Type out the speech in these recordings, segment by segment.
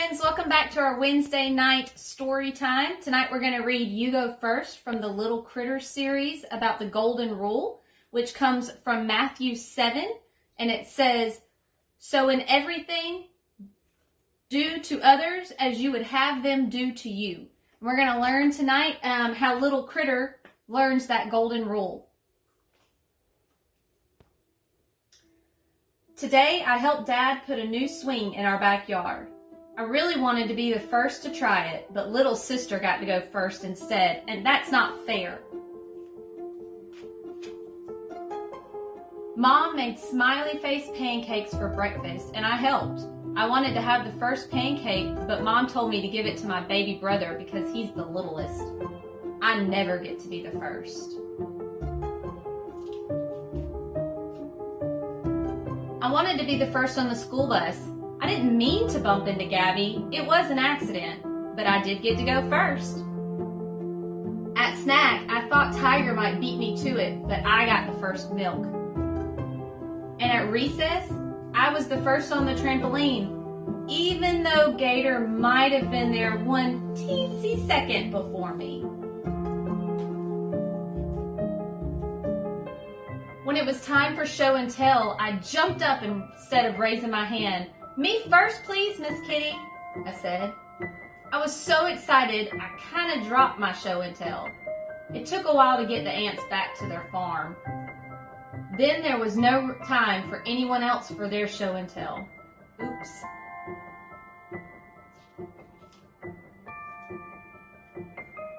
friends, welcome back to our Wednesday night story time. Tonight we're going to read You Go First from the Little Critters series about the Golden Rule, which comes from Matthew 7, and it says, "So in everything, do to others as you would have them do to you." And we're going to learn tonight how Little Critter learns that golden rule. Today I helped Dad put a new swing in our backyard. I really wanted to be the first to try it, but little sister got to go first instead, and that's not fair. Mom made smiley face pancakes for breakfast, and I helped. I wanted to have the first pancake, but Mom told me to give it to my baby brother because he's the littlest. I never get to be the first. I wanted to be the first on the school bus. I didn't mean to bump into Gabby. It was an accident, but I did get to go first. At snack, I thought Tiger might beat me to it, but I got the first milk. And at recess, I was the first on the trampoline, even though Gator might have been there one teensy second before me. When it was time for show and tell, I jumped up instead of raising my hand. "Me first, please, Miss Kitty," I said. I was so excited, I kind of dropped my show and tell. It took a while to get the ants back to their farm. Then there was no time for anyone else for their show and tell. Oops.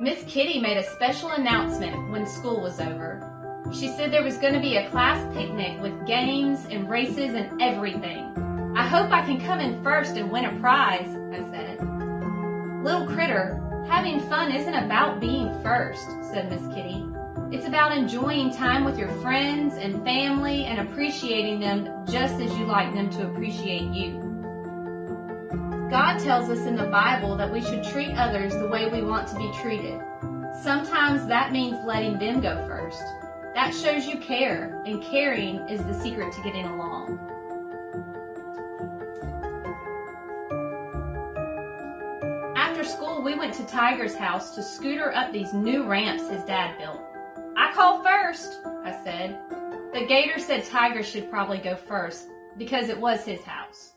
Miss Kitty made a special announcement when school was over. She said there was going to be a class picnic with games and races and everything. "I hope I can come in first and win a prize," I said. "Little Critter, having fun isn't about being first," said Miss Kitty. "It's about enjoying time with your friends and family and appreciating them just as you like them to appreciate you. God tells us in the Bible that we should treat others the way we want to be treated. Sometimes that means letting them go first. That shows you care, and caring is the secret to getting along." After school, we went to Tiger's house to scooter up these new ramps his dad built. "I call first," I said. But Gator said Tiger should probably go first because it was his house.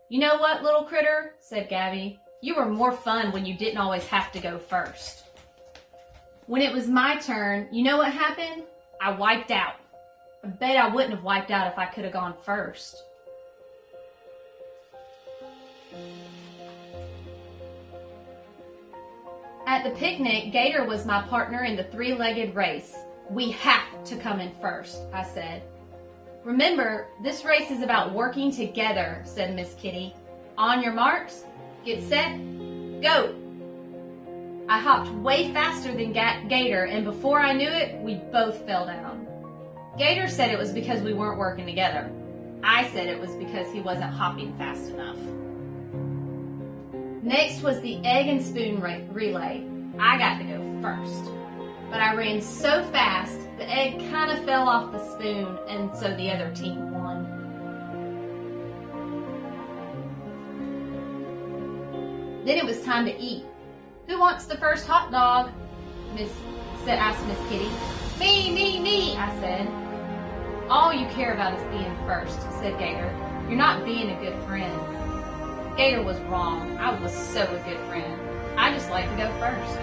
"You know what, Little Critter," said Gabby. "You were more fun when you didn't always have to go first." When it was my turn, you know what happened? I wiped out. I bet I wouldn't have wiped out if I could have gone first. At the picnic, Gator was my partner in the three-legged race. "We have to come in first," I said. "Remember, this race is about working together," said Miss Kitty. "On your marks, get set, go." I hopped way faster than Gator, and before I knew it, we both fell down. Gator said it was because we weren't working together. I said it was because he wasn't hopping fast enough. Next was the egg and spoon relay. I got to go first. But I ran so fast, the egg kind of fell off the spoon, and so the other team won. Then it was time to eat. "Who wants the first hot dog?" asked Miss Kitty. Me, I said. "All you care about is being first," said Gator. "You're not being a good friend." Gator was wrong. I was so a good friend. I just like to go first.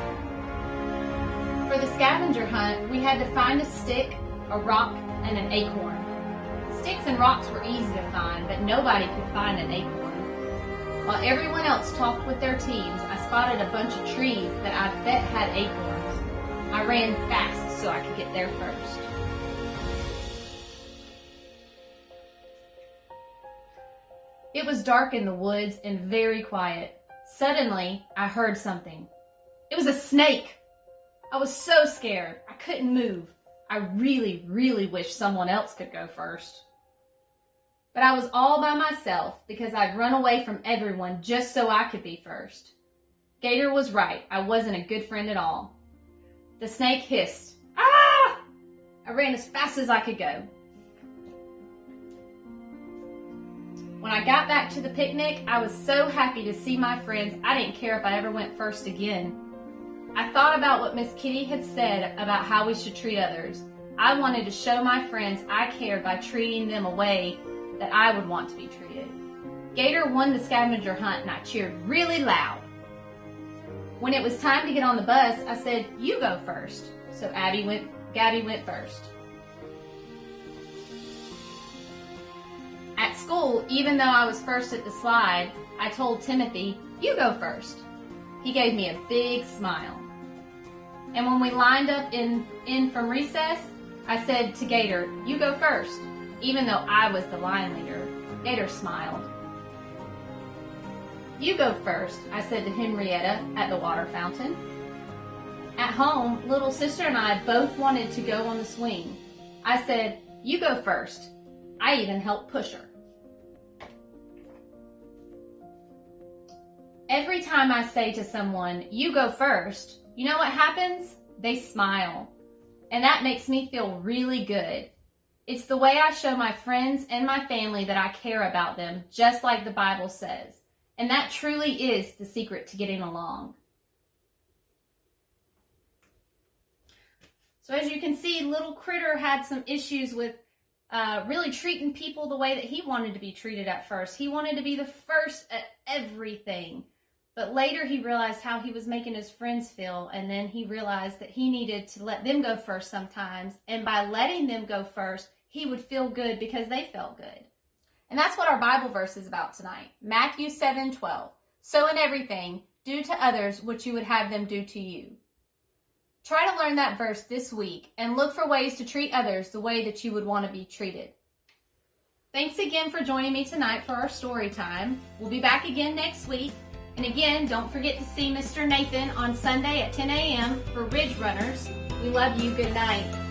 For the scavenger hunt, we had to find a stick, a rock, and an acorn. Sticks and rocks were easy to find, but nobody could find an acorn. While everyone else talked with their teams, I spotted a bunch of trees that I bet had acorns. I ran fast so I could get there first. It was dark in the woods and very quiet. Suddenly, I heard something. It was a snake! I was so scared. I couldn't move. I really, really wish someone else could go first. But I was all by myself because I'd run away from everyone just so I could be first. Gator was right. I wasn't a good friend at all. The snake hissed. "Ah!" I ran as fast as I could go. When I got back to the picnic, I was so happy to see my friends, I didn't care if I ever went first again. I thought about what Miss Kitty had said about how we should treat others. I wanted to show my friends I cared by treating them a way that I would want to be treated. Gator won the scavenger hunt and I cheered really loud. When it was time to get on the bus, I said, "You go first." So Gabby went first. At school, even though I was first at the slide, I told Timothy, "You go first." He gave me a big smile. And when we lined up in from recess, I said to Gator, "You go first," even though I was the line leader. Gator smiled. "You go first," I said to Henrietta at the water fountain. At home, little sister and I both wanted to go on the swing. I said, "You go first." I even helped push her. Every time I say to someone, "You go first," you know what happens? They smile. And that makes me feel really good. It's the way I show my friends and my family that I care about them, just like the Bible says. And that truly is the secret to getting along. So as you can see, little Critter had some issues with really treating people the way that he wanted to be treated at first. He wanted to be the first at everything. But later he realized how he was making his friends feel, and then he realized that he needed to let them go first sometimes. And by letting them go first, he would feel good because they felt good. And that's what our Bible verse is about tonight. Matthew 7:12. "So in everything, do to others what you would have them do to you." Try to learn that verse this week and look for ways to treat others the way that you would want to be treated. Thanks again for joining me tonight for our story time. We'll be back again next week. And again, don't forget to see Mr. Nathan on Sunday at 10 a.m. for Ridge Runners. We love you. Good night.